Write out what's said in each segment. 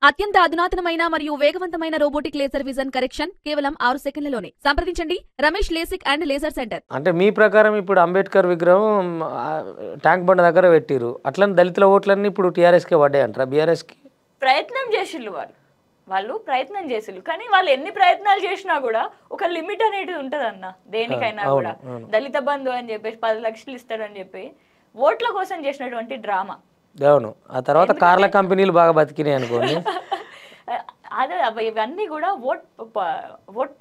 అత్యంత అధునాతనమైన మరియు వేగవంతమైన రోబోటిక్ లేజర్ విజన్ కరెక్షన్ కేవలం 6 సెకండ్లలోనే. సంప్రదించండి Ramesh LASIK and laser centre. అంటే మీ ప్రకారం ఇప్పుడు అంబేద్కర్ విగ్రహం ట్యాంక్ బండ్ దగ్గర పెట్టిరు, అట్లనే దళితుల ఓట్లన్నీ ఇప్పుడు టీఆర్ఎస్కే పడ్డాయి అంటారా? బీఆర్ఎస్కి ప్రయత్నం చేసిళ్ళు వాళ్ళు ప్రయత్నం చేసిళ్ళు, కానీ వాళ్ళు ఎన్ని ప్రయత్నాలు చేసినా కూడా ఒక లిమిట్ అనేది ఉంటుంది అన్న. దేనికైనా కూడా దళిత బంధు అని చెప్పేసి 10 లక్షలు ఇస్తాడని చెప్పి ఓట్ల కోసం చేసినటువంటి డ్రామా. అవును, ఆ తర్వాత కార్ల కంపెనీలు బాగా బతికినాయి అనుకోండి. అదే ఇవన్నీ కూడా ఓట్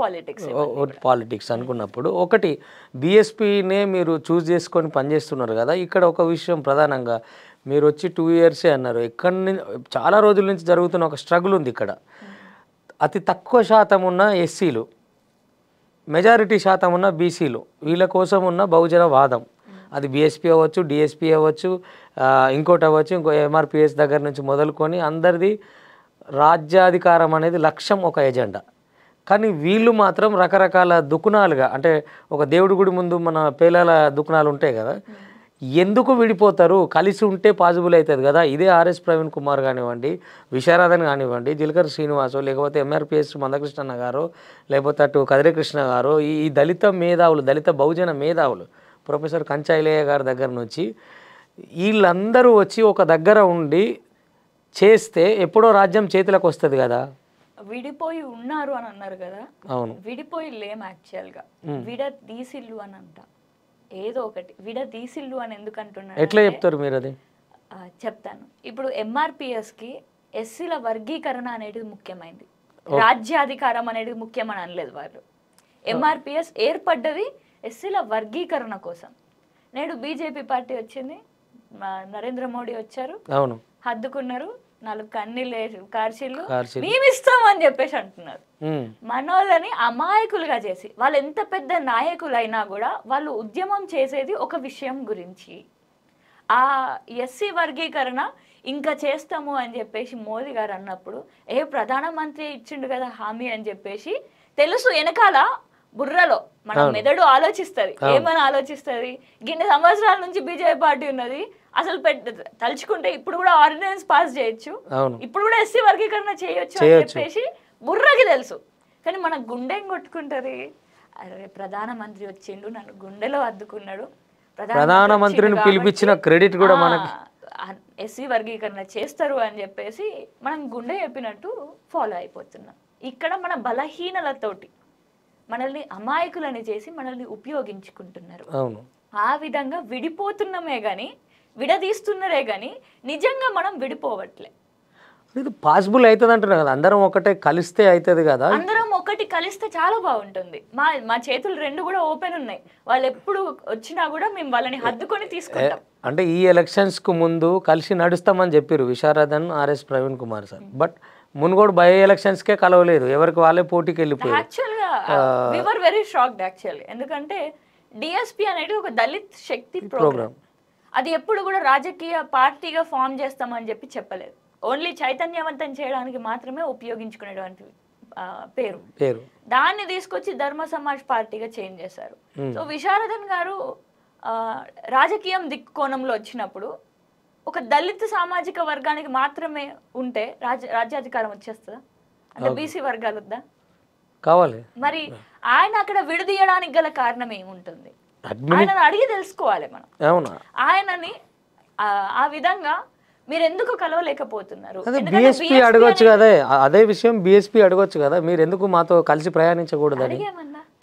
పాలిటిక్స్ అనుకున్నప్పుడు ఒకటి బీఎస్పీనే మీరు చూస్ చేసుకొని పనిచేస్తున్నారు కదా. ఇక్కడ ఒక విషయం ప్రధానంగా మీరు వచ్చి 2 ఇయర్సే అన్నారు. ఎక్కడి నుంచి చాలా రోజుల నుంచి జరుగుతున్న ఒక స్ట్రగుల్ ఉంది ఇక్కడ. అతి తక్కువ శాతం ఉన్న ఎస్సీలు, మెజారిటీ శాతం ఉన్న బీసీలు, వీళ్ళ కోసం ఉన్న బహుజన వాదం, అది బీఎస్పీ అవ్వచ్చు, డిఎస్పీ అవ్వచ్చు, ఇంకోటి అవ్వచ్చు, ఇంకో ఎంఆర్పిఎస్ దగ్గర నుంచి మొదలుకొని అందరిది రాజ్యాధికారం అనేది లక్ష్యం, ఒక ఎజెండా. కానీ వీళ్ళు మాత్రం రకరకాల దుకుణాలుగా, అంటే ఒక దేవుడి గుడి ముందు మన పేలాల దుకుణాలు ఉంటాయి కదా, ఎందుకు విడిపోతారు? కలిసి ఉంటే పాసిబుల్ అవుతుంది కదా. ఇదే ఆర్ఎస్ ప్రవీణ్ కుమార్ కానివ్వండి, విశారాధన్ కానివ్వండి, జిలకర్ శ్రీనివాసో, లేకపోతే ఎంఆర్పిఎస్ మందకృష్ణ గారు, లేకపోతే అటు కదిరి కృష్ణ గారు, ఈ దళిత మేధావులు, దళిత బహుజన మేధావులు, ప్రొఫెసర్ కంచాయిలయ్య గారి దగ్గర నుంచి వీళ్ళందరూ వచ్చి ఒక దగ్గర ఉండి చేస్తే ఎప్పుడో రాజ్యం చేతులకు వస్తుంది కదా. విడిపోయి ఉన్నారు అని అన్నారు కదా. అవును, విడిపోయి లేం యాక్చువల్గా విడదీసిల్లు అని అంట. ఏదో ఒకటి విడదీసిల్లు అని ఎందుకు అంటున్నారు? ఎట్లా చెప్తారు మీరు? అది చెప్తాను. ఇప్పుడు ఎంఆర్పిఎస్కి ఎస్సీల వర్గీకరణ అనేది ముఖ్యమైనది, రాజ్యాధికారం అనేది ముఖ్యమని అనలేదు వాళ్ళు. ఎంఆర్పిఎస్ ఏర్పడ్డది ఎస్సీల వర్గీకరణ కోసం. నేడు బీజేపీ పార్టీ వచ్చింది, నరేంద్ర మోడీ వచ్చారు, అవును, హద్దుకున్నారు, 4 కన్నీళ్ళు కార్చిళ్ళు మేమిస్తాం అని చెప్పేసి అంటున్నారు. మనోళ్ళని అమాయకులుగా చేసి, వాళ్ళు ఎంత పెద్ద నాయకులైనా కూడా వాళ్ళు ఉద్యమం చేసేది ఒక విషయం గురించి. ఆ ఎస్సీ వర్గీకరణ ఇంకా చేస్తాము అని చెప్పేసి మోదీ గారు అన్నప్పుడు, ప్రధానమంత్రి ఇచ్చిండు కదా హామీ అని చెప్పేసి తెలుసు. వెనకాల బుర్రలో మన మెదడు ఆలోచిస్తుంది. ఏమని ఆలోచిస్తుంది? గిన్నె సంవత్సరాల నుంచి బీజేపీ పార్టీ ఉన్నది, అసలు తలుచుకుంటే ఇప్పుడు కూడా ఆర్డినెన్స్ పాస్ చేయొచ్చు, ఇప్పుడు కూడా ఎస్సీ వర్గీకరణ చేయొచ్చు అని చెప్పేసి బుర్రకి తెలుసు. కానీ మన గుండెం కొట్టుకుంటది, అరే ప్రధానమంత్రి వచ్చిండు, నన్ను గుండెలో అద్దుకున్నాడు, ప్రధానమంత్రిని పిలిపించిన క్రెడిట్ కూడా మనకి, ఎస్సీ వర్గీకరణ చేస్తారు అని చెప్పేసి మనం గుండె చెప్పినట్టు ఫాలో అయిపోతున్నాం. ఇక్కడ మన బలహీనలతోటి మనల్ని అమాయకులని చేసి మనల్ని ఉపయోగించుకుంటున్నారు. ఆ విధంగా విడిపోతున్నామే గాని, విడదీస్తున్నారే గాని నిజంగా మనం విడిపోవట్లే. ఇది పాసిబుల్ అవుతుంది అంటున్నారు కదా, అందరం ఒకటే కలిస్తే అవుతుంది కదా. అందరం ఒకటి కలిస్తే చాలా బాగుంటుంది. మా చేతులు 2 కూడా ఓపెన్ ఉన్నాయి. వాళ్ళు ఎప్పుడు వచ్చినా కూడా మేము వాళ్ళని హద్దుకొని తీసుకుంటాం. అంటే ఈ ఎలక్షన్స్ కు ముందు కలిసి నడుస్తామని చెప్పారు Visharadan, RS Praveen Kumar sir. But Munugode by elections కే కలవలేదు, ఎవరికి వాళ్ళే పోటీకి వెళ్ళిపోయారు. యాక్చువల్గా we were very shocked actually. ఎందుకంటే డిఎస్పీ అనేది ఒక దళిత్ శక్తి ప్రోగ్రామ్. అది ఎప్పుడు కూడా రాజకీయ పార్టీగా ఫామ్ చేస్తామని చెప్పలేదు. ఓన్లీ చైతన్యవంతం చేయడానికి మాత్రమే ఉపయోగించుకునేటువంటి పేరు. దాన్ని తీసుకొచ్చి ధర్మ సమాజ్ పార్టీగా చేంజ్ చేశారు. సో విశారదన్ గారు రాజకీయం దిక్కోణంలో వచ్చినప్పుడు ఒక దళిత సామాజిక వర్గానికి మాత్రమే ఉంటే రాజ్యాధికారం వచ్చేస్తుందా? అంటే బీసీ వర్గాలు వద్దా కావాలి? మరి ఆయన అక్కడ విడదీయడానికి గల కారణం ఏముంటుంది? ఆయనను అడిగి తెలుసుకోవాలి మనం. ఆయనని ఆ విధంగా మీరు ఎందుకు కలవలేకపోతున్నారు? బీఎస్పీ అడగొచ్చు కదా, అదే విషయం బీఎస్పీ అడగొచ్చు కదా, మీరు ఎందుకు మాతో కలిసి ప్రయాణించకూడదని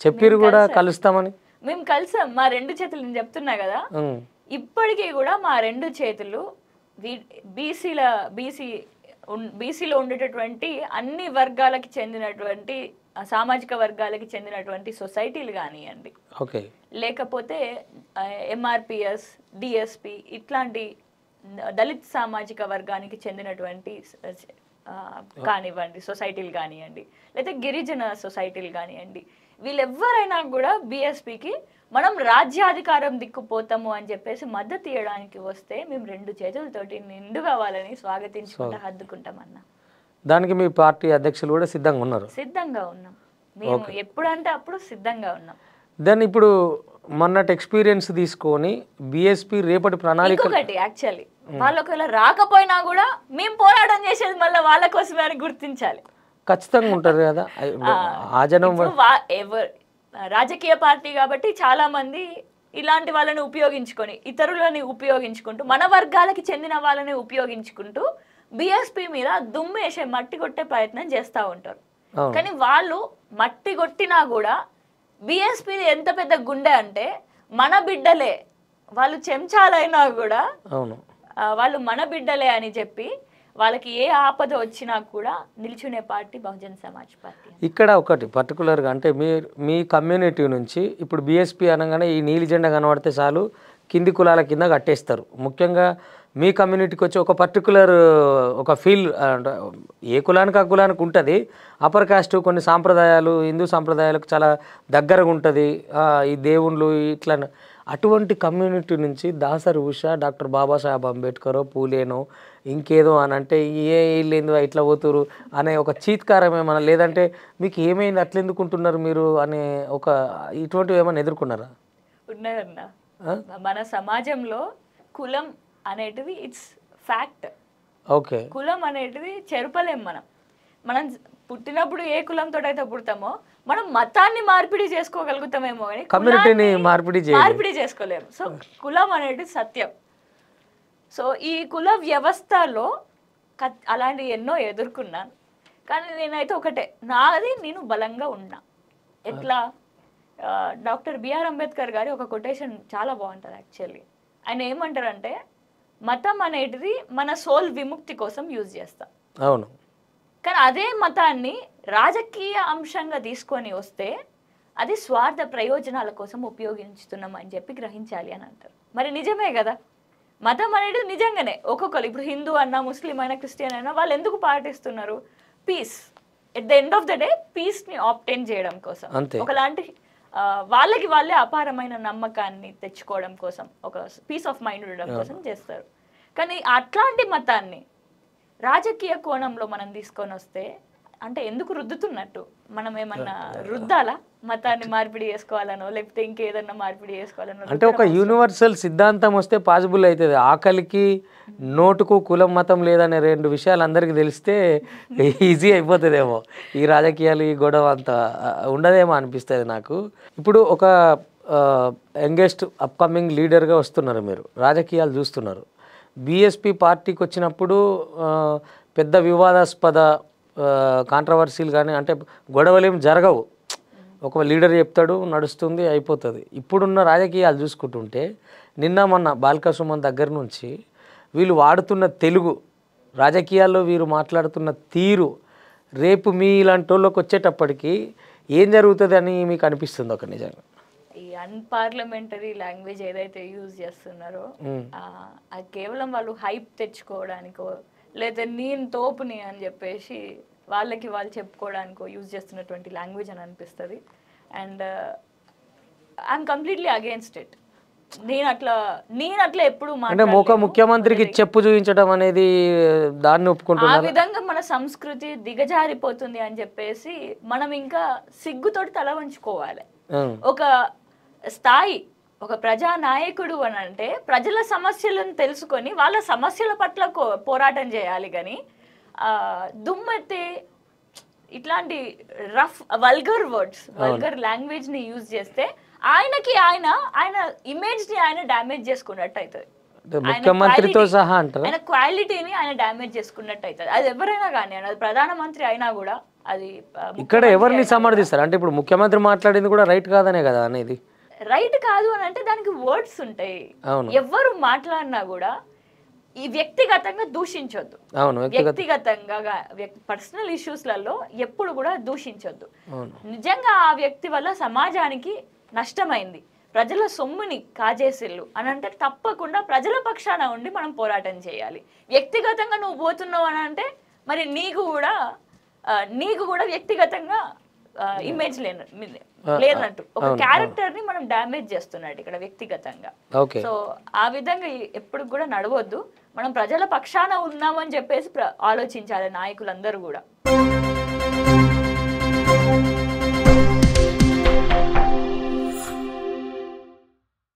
చెప్పిరు కూడా, కలుస్తామని. మేము కలిసాం, మా 2 చేతులు నేను చెప్తున్నా కదా. ఇప్పటికీ కూడా మా 2 చేతులు బీసీలో ఉండేటటువంటి అన్ని వర్గాలకి చెందినటువంటి సామాజిక వర్గాలకి చెందినటువంటి సొసైటీలు కానివ్వండి, లేకపోతే ఎంఆర్పిఎస్, డిఎస్పి ఇట్లాంటి దళిత్ సామాజిక వర్గానికి చెందినటువంటి కానివ్వండి సొసైటీలు కానివ్వండి, లేదా గిరిజన సొసైటీలు కానివ్వండి, వీళ్ళెవ్వరైనా కూడా బీఎస్పీకి మనం రాజ్యాధికారం దిక్కుపోతాము అని చెప్పేసి మద్దతు ఇవ్వడానికి వస్తే మేము 2 చేతులతోటి నిండుగా వాళ్ళని స్వాగతించుకుంటా హద్దుకుంటామన్నా. దానికి మీ పార్టీ అధ్యక్షులు కూడా సిద్ధంగా ఉన్నారు? సిద్ధంగా ఉన్నాం మేము, ఎప్పుడంటే అప్పుడు సిద్ధంగా ఉన్నాం. దాన్ని ఇప్పుడు మొన్నటి ఎక్స్పీరియన్స్ తీసుకొని బీఎస్పీ రేపటి ప్రణాళిక ఇంకొకటి యాక్చువల్లీ వాళ్ళు ఒకవేళ రాకపోయినా కూడా మేము పోరాటం చేసేది మళ్ళీ వాళ్ళ కోసమే అని గుర్తించాలి. ఖచ్చితంగా ఉంటుంది కదా. ఆ జనం రాజకీయ పార్టీ కాబట్టి చాలా మంది ఇలాంటి వాళ్ళని ఉపయోగించుకొని ఇతరులని ఉపయోగించుకుంటూ మన వర్గాలకి చెందిన వాళ్ళని ఉపయోగించుకుంటూ బీఎస్పీ మీద దుమ్మేసే మట్టి కొట్టే ప్రయత్నం చేస్తూ ఉంటారు. కానీ వాళ్ళు మట్టి కొట్టినా కూడా బీఎస్పీ ఎంత పెద్ద గుండె అంటే మన బిడ్డలే, వాళ్ళు చెంచాలైనా కూడా వాళ్ళు మన బిడ్డలే అని చెప్పి వాళ్ళకి ఏ ఆపద వచ్చినా కూడా నిల్చునే పార్టీ బహుజన్ సమాజ్ పార్టీ. ఇక్కడ ఒకటి పర్టికులర్గా అంటే మీ కమ్యూనిటీ నుంచి ఇప్పుడు బీఎస్పీ అనగానే ఈ నీలి జెండా కనబడితే చాలు కింది కులాల కింద కట్టేస్తారు. ముఖ్యంగా మీ కమ్యూనిటీకి వచ్చి ఒక పర్టికులర్ ఒక ఫీల్ ఏ కులానికి ఆ కులానికి ఉంటుంది. అప్పర్ కాస్ట్ కొన్ని సాంప్రదాయాలు హిందూ సాంప్రదాయాలకు చాలా దగ్గరగా ఉంటుంది. ఈ దేవుళ్ళు ఇట్లా అటువంటి కమ్యూనిటీ నుంచి దాసరి ఉష, డాక్టర్ బాబాసాహెబ్ అంబేద్కర్, పూలేనో ఇంకేదో అని అంటే ఏ వీళ్ళేందో ఇట్లా పోతురు అనే ఒక చీత్కారం ఏమైనా లేదంటే మీకు ఏమైంది అట్లా ఎందుకుంటున్నారు మీరు అనే ఒక ఇటువంటివి ఏమైనా ఎదుర్కొన్నారా? ఉన్నాయన్నా. మన సమాజంలో కులం అనేటిది ఇట్స్ ఫ్యాక్ట్. ఓకే, కులం అనేటిది చెరుపలేం. మనం పుట్టినప్పుడు ఏ కులంతో అయితే పుడతామో మనం మతాన్ని మార్పిడి చేసుకోగలుగుతామేమో కానీ కమ్యూనిటీని మార్పిడి చేసుకోలేము. సో కులం అనేది సత్యం. సో ఈ కుల వ్యవస్థలో అలాంటి ఎన్నో ఎదుర్కొన్నాను. కానీ నేనైతే ఒకటే, నేను బలంగా ఉన్నా. ఎట్లా డాక్టర్ బిఆర్ అంబేద్కర్ గారి ఒక కొటేషన్ చాలా బాగుంటుంది యాక్చువల్లీ. ఆయన ఏమంటారంటే మతం అనేటిది మన సోల్ విముక్తి కోసం యూజ్ చేస్తాం. అవును. కానీ అదే మతాన్ని రాజకీయ అంశంగా తీసుకొని వస్తే అది స్వార్థ ప్రయోజనాల కోసం ఉపయోగించుతున్నాం అని చెప్పి గ్రహించాలి అని అంటారు. మరి నిజమే కదా. మతం అనేది నిజంగానే ఒక్కొక్కరు ఇప్పుడు హిందూ అన్నా, ముస్లిం అయినా, క్రిస్టియన్ అయినా వాళ్ళు ఎందుకు పాటిస్తున్నారు? Peace. At the end of the day పీస్ని ఆబ్టైన్ చేయడం కోసం, ఒకలాంటి వాళ్ళకి వాళ్ళే అపారమైన నమ్మకాన్ని తెచ్చుకోవడం కోసం, ఒక పీస్ ఆఫ్ మైండ్ ఉండడం కోసం చేస్తారు. కానీ అట్లాంటి మతాన్ని రాజకీయ కోణంలో మనం తీసుకొని వస్తే అంటే ఎందుకు రుద్దుతున్నట్టు? మనం ఏమన్నా రుద్దాలా? మతాన్ని మార్పిడి చేసుకోవాలనో లేకపోతే ఇంకేదన్నా మార్పిడి చేసుకోవాలనో? అంటే ఒక యూనివర్సల్ సిద్ధాంతం వస్తే పాసిబుల్ అవుతుంది. ఆకలికి నోటుకు కులం మతం లేదనే రెండు విషయాలు అందరికీ తెలిస్తే ఈజీ అయిపోతుందేమో. ఈ రాజకీయాలు ఈ గొడవ అంతా ఉండదేమో అనిపిస్తుంది నాకు. ఇప్పుడు ఒక యంగెస్ట్ అప్కమింగ్ లీడర్గా వస్తున్నారు, మీరు రాజకీయాలు చూస్తున్నారు. బీఎస్పీ పార్టీకి వచ్చినప్పుడు పెద్ద వివాదాస్పద కాంట్రవర్సీలు కానీ అంటే గొడవలు ఏమి జరగవు. ఒక లీడర్ చెప్తాడు, నడుస్తుంది, అయిపోతుంది. ఇప్పుడున్న రాజకీయాలు చూసుకుంటుంటే నిన్న మొన్న బాల్క సుమన్ దగ్గర నుంచి వీళ్ళు వాడుతున్న తెలుగు రాజకీయాల్లో వీరు మాట్లాడుతున్న తీరు రేపు మీ ఇలాంటి వాళ్ళకి వచ్చేటప్పటికి ఏం జరుగుతుంది అని మీకు అనిపిస్తుంది? ఒక నిజంగా ఈ అన్పార్లమెంటరీ లాంగ్వేజ్ ఏదైతే యూజ్ చేస్తున్నారో అది కేవలం వాళ్ళు హైప్ తెచ్చుకోవడానికో లేదా నేను తోపుని అని చెప్పేసి వాళ్ళకి వాళ్ళు చెప్పుకోవడానికో యూజ్ చేస్తున్నటువంటి లాంగ్వేజ్ అని అనిపిస్తుంది. And I'm completely against it. నేను అట్లా ఎప్పుడు ముఖ్యమంత్రికి చెప్పు చూపించడం అనేది దాన్ని ఒప్పుకుంటున్నా. ఆ విధంగా మన సంస్కృతి దిగజారిపోతుంది అని చెప్పేసి మనం ఇంకా సిగ్గుతోటి తల వంచుకోవాలి. ఒక స్థాయి, ఒక ప్రజానాయకుడు అని అంటే ప్రజల సమస్యలను తెలుసుకొని వాళ్ళ సమస్యల పట్ల పోరాటం చేయాలి. కానీ దుమ్మెత్తే ఇట్లాంటి rough vulgar words, vulgar language ని యూజ్ చేస్తే ఆయన ఇమేజ్ ని ఆయన డ్యామేజ్ చేసుకున్నట్టు అవుతుంది. ముఖ్యమంత్రితో సహా ఆయన క్వాలిటీని ఆయన డ్యామేజ్ చేసుకున్నట్టు అవుతుంది. అది ఎవరైనా కానీ, అది ప్రధానమంత్రి అయినా కూడా. అది ఇక్కడ ఎవరిని సమర్థిస్తారు అంటే ఇప్పుడు ముఖ్యమంత్రి మాట్లాడింది కూడా రైట్ కాదనే కదా అనేది. రైట్ కాదు అని అంటే దానికి వర్డ్స్ ఉంటాయి. ఎవరు మాట్లాడినా కూడా ఈ వ్యక్తిగతంగా దూషించొద్దు. వ్యక్తిగతంగా పర్సనల్ ఇష్యూస్లలో ఎప్పుడు కూడా దూషించొద్దు. నిజంగా ఆ వ్యక్తి వల్ల సమాజానికి నష్టమైంది, ప్రజల సొమ్ముని కాజేసిల్లు అని అంటే తప్పకుండా ప్రజల పక్షాన ఉండి మనం పోరాటం చేయాలి. వ్యక్తిగతంగా నువ్వు పోతున్నావు అని అంటే మరి నీకు కూడా వ్యక్తిగతంగా ఇమేజ్ లేనట్టు ఒక క్యారెక్టర్ ని మనం డ్యామేజ్ చేస్తున్నాడు ఇక్కడ వ్యక్తిగతంగా. సో ఆ విధంగా ఎప్పుడు కూడా నడవద్దు. మనం ప్రజల పక్షాన ఉన్నామని చెప్పేసి ఆలోచించాలి నాయకులందరూ కూడా.